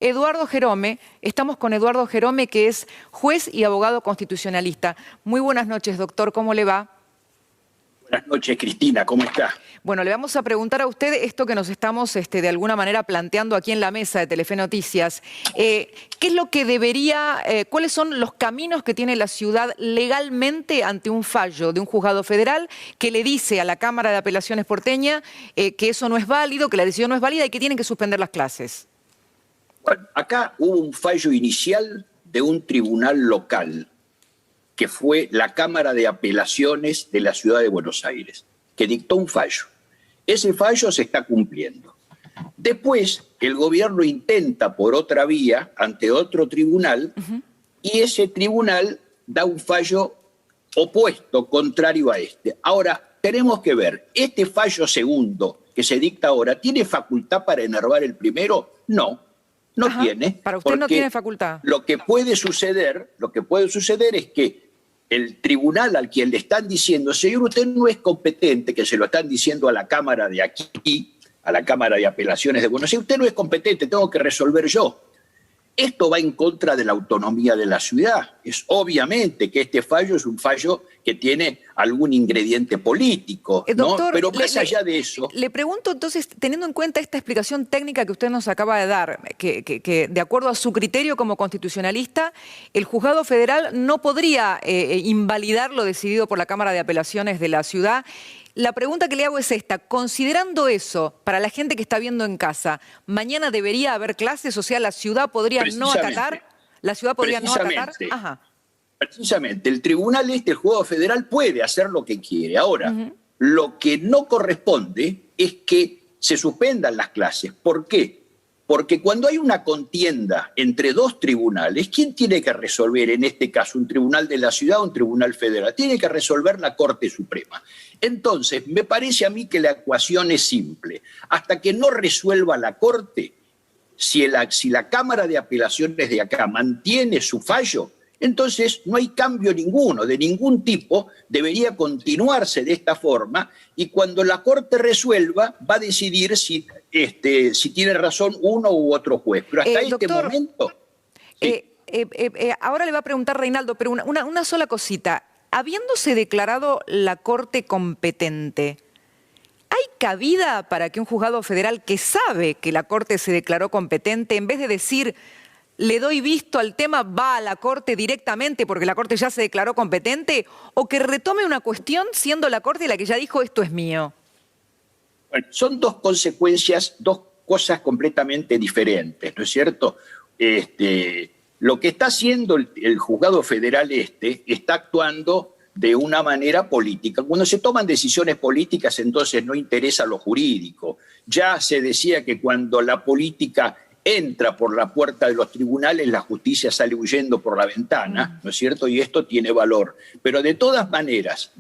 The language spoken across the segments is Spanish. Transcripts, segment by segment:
Eduardo Jerome, estamos con Eduardo Jerome, que es juez y abogado constitucionalista. Muy buenas noches, doctor, ¿cómo le va? Buenas noches, Cristina, ¿cómo está? Bueno, le vamos a preguntar a usted esto que nos estamos de alguna manera planteando aquí en la mesa de Telefe Noticias. ¿Qué es lo que cuáles son los caminos que tiene la ciudad legalmente ante un fallo de un juzgado federal que le dice a la Cámara de Apelaciones porteña que eso no es válido, que la decisión no es válida y que tienen que suspender las clases? Bueno, acá hubo un fallo inicial de un tribunal local, que fue la Cámara de Apelaciones de la Ciudad de Buenos Aires, que dictó un fallo. Ese fallo se está cumpliendo. Después, el gobierno intenta por otra vía, ante otro tribunal, y ese tribunal da un fallo opuesto, contrario a este. Ahora, tenemos que ver, ¿este fallo segundo que se dicta ahora tiene facultad para enervar el primero? No. No tiene. Para usted no tiene facultad. Lo que puede suceder es que el tribunal al quien le están diciendo, señor, usted no es competente, que se lo están diciendo a la Cámara de aquí, a la Cámara de Apelaciones de Buenos Aires, usted no es competente, tengo que resolver yo. Esto va en contra de la autonomía de la ciudad. Es obviamente que este fallo es un fallo que tiene algún ingrediente político, ¿no? Doctor, Pero más allá de eso... Le pregunto entonces, teniendo en cuenta esta explicación técnica que usted nos acaba de dar, que de acuerdo a su criterio como constitucionalista, el juzgado federal no podría invalidar lo decidido por la Cámara de Apelaciones de la ciudad. La pregunta que le hago es esta: considerando eso, para la gente que está viendo en casa, ¿mañana debería haber clases? O sea, ¿la ciudad podría no acatar? ¿La ciudad podría no acatar? Ajá. Precisamente, el tribunal el juzgado federal puede hacer lo que quiere. Ahora, lo que no corresponde es que se suspendan las clases. ¿Por qué? Porque cuando hay una contienda entre dos tribunales, ¿quién tiene que resolver en este caso? ¿Un tribunal de la ciudad o un tribunal federal? Tiene que resolver la Corte Suprema. Entonces, me parece a mí que la ecuación es simple. Hasta que no resuelva la Corte, si la Cámara de Apelaciones de acá mantiene su fallo, entonces no hay cambio ninguno, de ningún tipo, debería continuarse de esta forma, y cuando la Corte resuelva va a decidir si tiene razón uno u otro juez. Pero hasta este momento... Sí. Ahora le va a preguntar Reinaldo, pero una sola cosita. Habiéndose declarado la Corte competente, ¿hay cabida para que un juzgado federal que sabe que la Corte se declaró competente, en vez de decir le doy visto al tema, va a la Corte directamente porque la Corte ya se declaró competente, o que retome una cuestión siendo la Corte la que ya dijo esto es mío? Bueno, son dos consecuencias, dos cosas completamente diferentes, ¿no es cierto? Lo que está haciendo el juzgado federal está actuando de una manera política. Cuando se toman decisiones políticas, entonces no interesa lo jurídico. Ya se decía que cuando la política entra por la puerta de los tribunales, la justicia sale huyendo por la ventana, ¿no es cierto? Y esto tiene valor. Pero de todas maneras,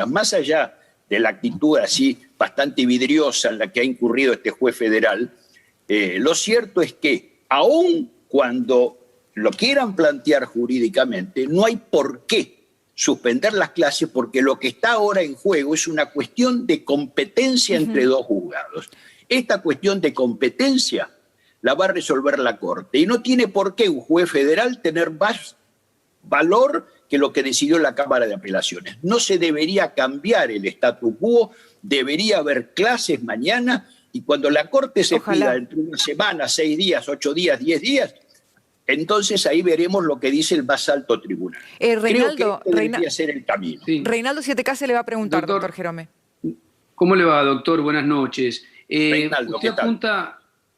más allá de la actitud así bastante vidriosa en la que ha incurrido este juez federal, lo cierto es que aun cuando lo quieran plantear jurídicamente, no hay por qué suspender las clases, porque lo que está ahora en juego es una cuestión de competencia entre dos juzgados. Esta cuestión de competencia la va a resolver la Corte, y no tiene por qué un juez federal tener más valor que lo que decidió la Cámara de Apelaciones. No se debería cambiar el statu quo, debería haber clases mañana, y cuando la Corte se pida entre una semana, 6 días, 8 días, 10 días, entonces ahí veremos lo que dice el más alto tribunal. Reinaldo, creo que debería ser el camino. Sí. Reinaldo Sietecase le va a preguntar, doctor Jerome. ¿Cómo le va, doctor? Buenas noches. Reinaldo, ¿usted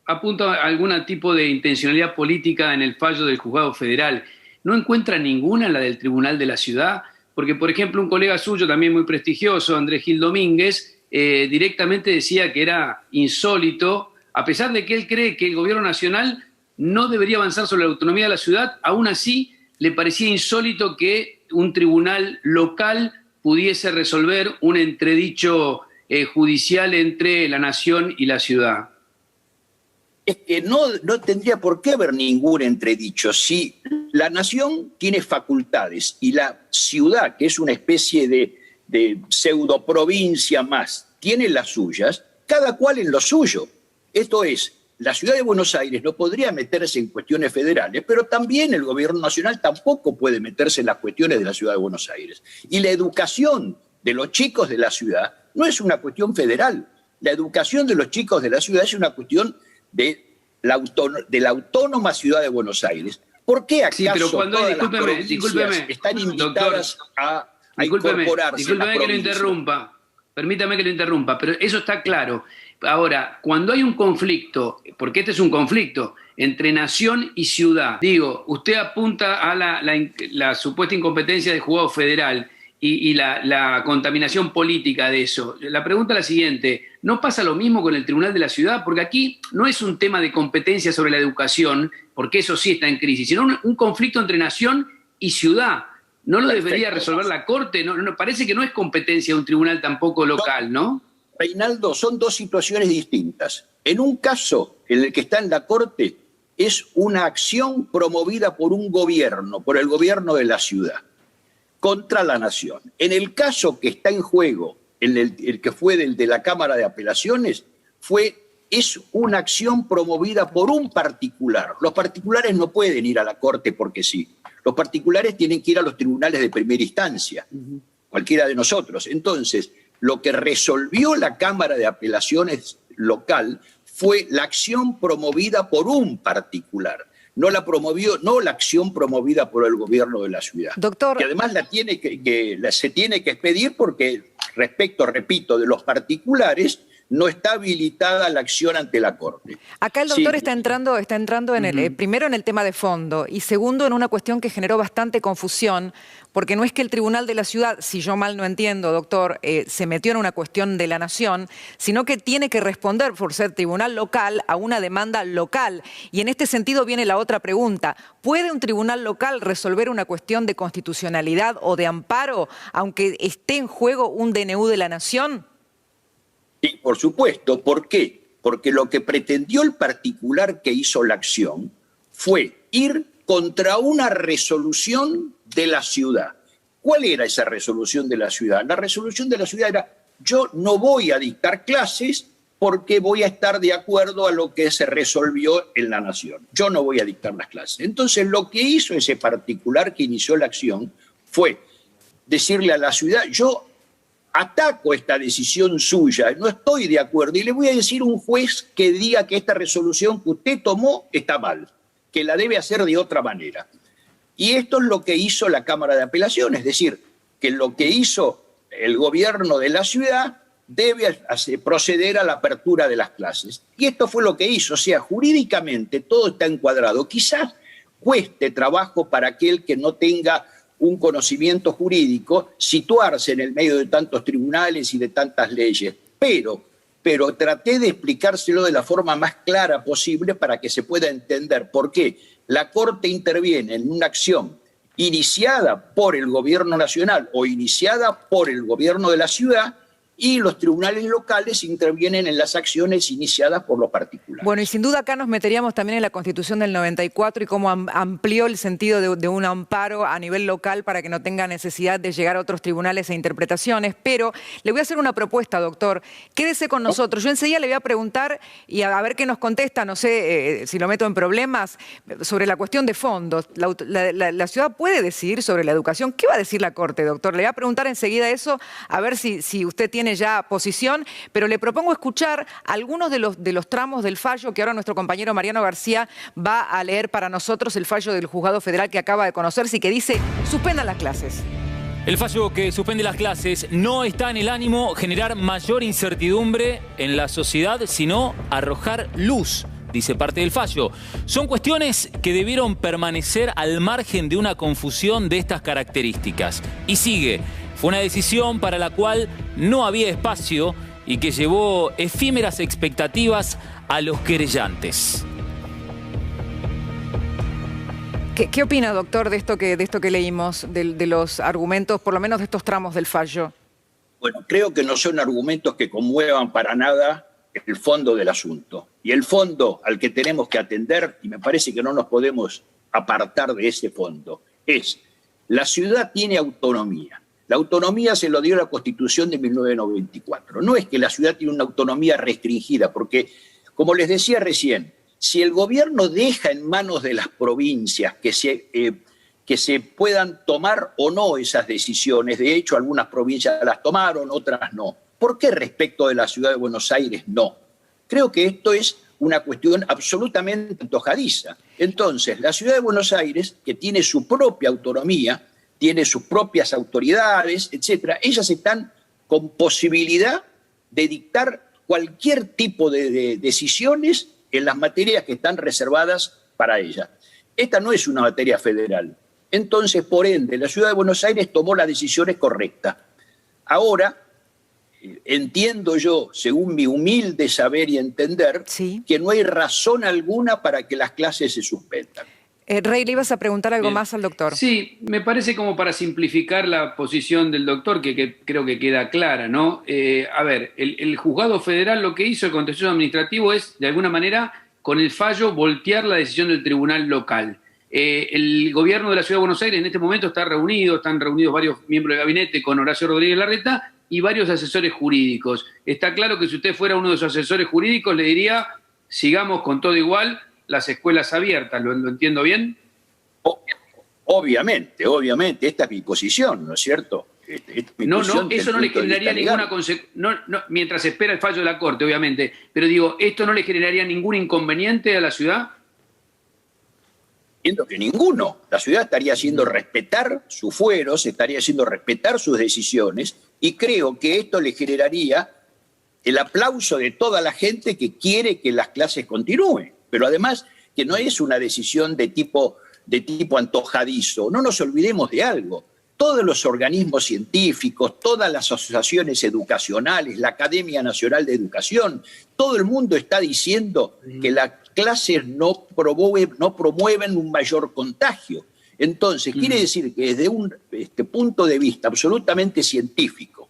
apunta a algún tipo de intencionalidad política en el fallo del juzgado federal? ¿No encuentra ninguna en la del Tribunal de la Ciudad? Porque, por ejemplo, un colega suyo también muy prestigioso, Andrés Gil Domínguez, directamente decía que era insólito, a pesar de que él cree que el gobierno nacional no debería avanzar sobre la autonomía de la ciudad, aún así le parecía insólito que un tribunal local pudiese resolver un entredicho judicial entre la nación y la ciudad. Es que no tendría por qué haber ningún entredicho. Si la nación tiene facultades y la ciudad, que es una especie de pseudoprovincia más, tiene las suyas, cada cual en lo suyo. Esto es, la ciudad de Buenos Aires no podría meterse en cuestiones federales, pero también el gobierno nacional tampoco puede meterse en las cuestiones de la ciudad de Buenos Aires. Y la educación de los chicos de la ciudad no es una cuestión federal. La educación de los chicos de la ciudad es una cuestión de la autónoma ciudad de Buenos Aires. ¿Por qué acaso todas las provincias están invitadas a incorporarse? Discúlpeme que lo interrumpa. Permítame que lo interrumpa, pero eso está claro. Ahora, cuando hay un conflicto, porque este es un conflicto entre nación y ciudad, digo, usted apunta a la supuesta incompetencia del juzgado federal y la contaminación política de eso. La pregunta es la siguiente, ¿no pasa lo mismo con el Tribunal de la Ciudad? Porque aquí no es un tema de competencia sobre la educación, porque eso sí está en crisis, sino un conflicto entre nación y ciudad. ¿No lo debería resolver la Corte? No, parece que no es competencia de un tribunal tampoco local, ¿no? Reinaldo, son dos situaciones distintas. En un caso, en el que está en la Corte, es una acción promovida por un gobierno, por el gobierno de la ciudad, contra la nación. En el caso que está en juego, el que fue del de la Cámara de Apelaciones, es una acción promovida por un particular. Los particulares no pueden ir a la Corte porque sí. Los particulares tienen que ir a los tribunales de primera instancia, cualquiera de nosotros. Entonces, lo que resolvió la Cámara de Apelaciones local fue la acción promovida por un particular. No la acción promovida por el gobierno de la ciudad. Doctor. Que además se tiene que expedir porque, respecto, repito, de los particulares, no está habilitada la acción ante la Corte. Acá el doctor está entrando en primero en el tema de fondo y segundo en una cuestión que generó bastante confusión, porque no es que el Tribunal de la Ciudad, si yo mal no entiendo, doctor, se metió en una cuestión de la nación, sino que tiene que responder, por ser tribunal local, a una demanda local. Y en este sentido viene la otra pregunta. ¿Puede un tribunal local resolver una cuestión de constitucionalidad o de amparo, aunque esté en juego un DNU de la nación? Sí, por supuesto. ¿Por qué? Porque lo que pretendió el particular que hizo la acción fue ir contra una resolución de la ciudad. ¿Cuál era esa resolución de la ciudad? La resolución de la ciudad era: yo no voy a dictar clases porque voy a estar de acuerdo a lo que se resolvió en la nación. Yo no voy a dictar las clases. Entonces, lo que hizo ese particular que inició la acción fue decirle a la ciudad: yo ataco esta decisión suya, no estoy de acuerdo y le voy a decir a un juez que diga que esta resolución que usted tomó está mal, que la debe hacer de otra manera. Y esto es lo que hizo la Cámara de Apelaciones, es decir, que lo que hizo el gobierno de la ciudad debe proceder a la apertura de las clases. Y esto fue lo que hizo, o sea, jurídicamente todo está encuadrado. Quizás cueste trabajo para aquel que no tenga un conocimiento jurídico situarse en el medio de tantos tribunales y de tantas leyes, pero traté de explicárselo de la forma más clara posible para que se pueda entender por qué la Corte interviene en una acción iniciada por el gobierno nacional o iniciada por el gobierno de la ciudad, y los tribunales locales intervienen en las acciones iniciadas por los particulares. Bueno, y sin duda acá nos meteríamos también en la Constitución del 94 y cómo amplió el sentido de un amparo a nivel local para que no tenga necesidad de llegar a otros tribunales e interpretaciones. Pero le voy a hacer una propuesta, doctor. Quédese con nosotros. Yo enseguida le voy a preguntar y a ver qué nos contesta, no sé si lo meto en problemas, sobre la cuestión de fondos. La ciudad puede decidir sobre la educación. ¿Qué va a decir la Corte, doctor? Le voy a preguntar enseguida eso, a ver si usted tiene ya posición, pero le propongo escuchar algunos de los tramos del fallo que ahora nuestro compañero Mariano García va a leer para nosotros, el fallo del juzgado federal que acaba de conocerse y que dice: suspendan las clases. El fallo que suspende las clases no está en el ánimo generar mayor incertidumbre en la sociedad, sino arrojar luz, dice parte del fallo. Son cuestiones que debieron permanecer al margen de una confusión de estas características. Y sigue: fue una decisión para la cual no había espacio y que llevó efímeras expectativas a los querellantes. ¿Qué opina, doctor, de esto que leímos, de los argumentos, por lo menos de estos tramos del fallo? Bueno, creo que no son argumentos que conmuevan para nada el fondo del asunto. Y el fondo al que tenemos que atender, y me parece que no nos podemos apartar de ese fondo, es: la ciudad tiene autonomía. La autonomía se lo dio la Constitución de 1994. No es que la ciudad tiene una autonomía restringida, porque Como les decía recién, si el gobierno deja en manos de las provincias que se puedan tomar o no esas decisiones, de hecho algunas provincias las tomaron, otras no, ¿por qué respecto de la ciudad de Buenos Aires no? Creo que esto es una cuestión absolutamente antojadiza. Entonces, la ciudad de Buenos Aires, que tiene su propia autonomía, tiene sus propias autoridades, etcétera, ellas están con posibilidad de dictar cualquier tipo de decisiones en las materias que están reservadas para ella. Esta no es una materia federal. Entonces, por ende, la ciudad de Buenos Aires tomó las decisiones correctas. Ahora, entiendo yo, según mi humilde saber y entender, sí, que no hay razón alguna para que las clases se suspendan. Rey, ¿le ibas a preguntar algo Bien. más al doctor? Sí, me parece como para simplificar la posición del doctor, que creo que queda clara, ¿no? A ver, el juzgado federal lo que hizo el contencioso administrativo es, de alguna manera, con el fallo, voltear la decisión del tribunal local. El gobierno de la Ciudad de Buenos Aires en este momento están reunidos varios miembros del gabinete con Horacio Rodríguez Larreta y varios asesores jurídicos. Está claro que si usted fuera uno de esos asesores jurídicos le diría, sigamos con todo igual, las escuelas abiertas. ¿Lo entiendo bien? Obviamente, esta es mi posición, ¿no es cierto? No, eso no le generaría ninguna consecuencia, mientras espera el fallo de la Corte, obviamente, pero digo, ¿esto no le generaría ningún inconveniente a la ciudad? Entiendo que ninguno. La ciudad estaría haciendo respetar sus fueros, estaría haciendo respetar sus decisiones, y creo que esto le generaría el aplauso de toda la gente que quiere que las clases continúen. Pero además que no es una decisión de tipo antojadizo. No nos olvidemos de algo. Todos los organismos científicos, todas las asociaciones educacionales, la Academia Nacional de Educación, todo el mundo está diciendo que las clases no promueven un mayor contagio. Entonces, quiere decir que desde un punto de vista absolutamente científico,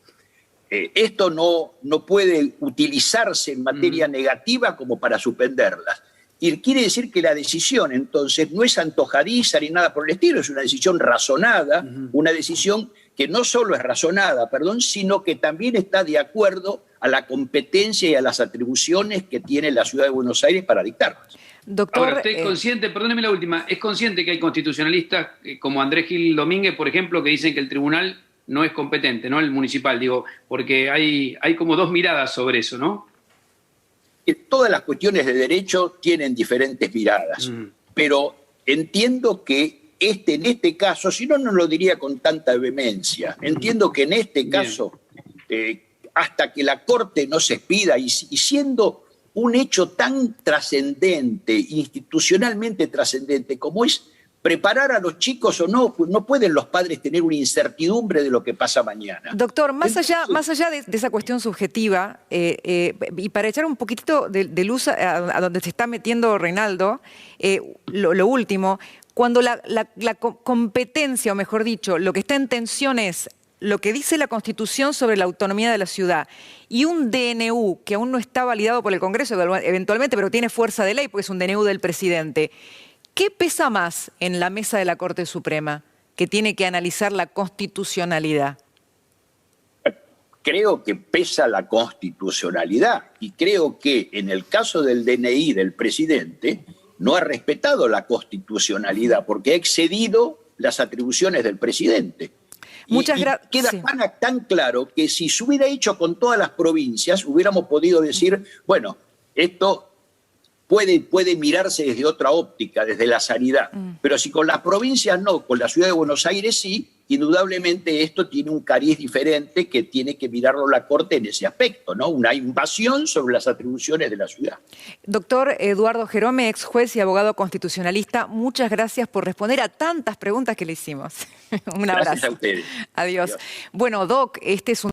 esto no puede utilizarse en materia negativa como para suspenderlas. Y quiere decir que la decisión, entonces, no es antojadiza ni nada por el estilo, es una decisión razonada, una decisión que no solo es razonada, sino que también está de acuerdo a la competencia y a las atribuciones que tiene la Ciudad de Buenos Aires para dictarlas. Doctor, ahora, ¿usted es consciente, perdóneme la última, es consciente que hay constitucionalistas como Andrés Gil Domínguez, por ejemplo, que dicen que el tribunal no es competente, ¿no? El municipal, digo, porque hay como dos miradas sobre eso, ¿no? Todas las cuestiones de derecho tienen diferentes miradas, pero entiendo que en este caso, si no, no lo diría con tanta vehemencia, entiendo que en este caso, hasta que la Corte no se expida y siendo un hecho tan trascendente, institucionalmente trascendente, como es preparar a los chicos o no pueden los padres tener una incertidumbre de lo que pasa mañana. Doctor, más allá de esa cuestión subjetiva, y para echar un poquitito de luz a donde se está metiendo Reinaldo, lo último, cuando la competencia, o mejor dicho, lo que está en tensión es lo que dice la Constitución sobre la autonomía de la ciudad y un DNU que aún no está validado por el Congreso eventualmente, pero tiene fuerza de ley porque es un DNU del presidente. ¿Qué pesa más en la mesa de la Corte Suprema, que tiene que analizar la constitucionalidad? Creo que pesa la constitucionalidad y creo que en el caso del DNI del presidente no ha respetado la constitucionalidad porque ha excedido las atribuciones del presidente. Muchas gracias. Queda tan claro que si se hubiera hecho con todas las provincias, hubiéramos podido decir, bueno, esto puede mirarse desde otra óptica, desde la sanidad. Pero si con las provincias no, con la Ciudad de Buenos Aires sí, indudablemente esto tiene un cariz diferente que tiene que mirarlo la Corte en ese aspecto, ¿no? Una invasión sobre las atribuciones de la ciudad. Doctor Eduardo Jerome, ex juez y abogado constitucionalista, muchas gracias por responder a tantas preguntas que le hicimos. Un abrazo. Gracias a ustedes. Adiós. Bueno, Doc, este es un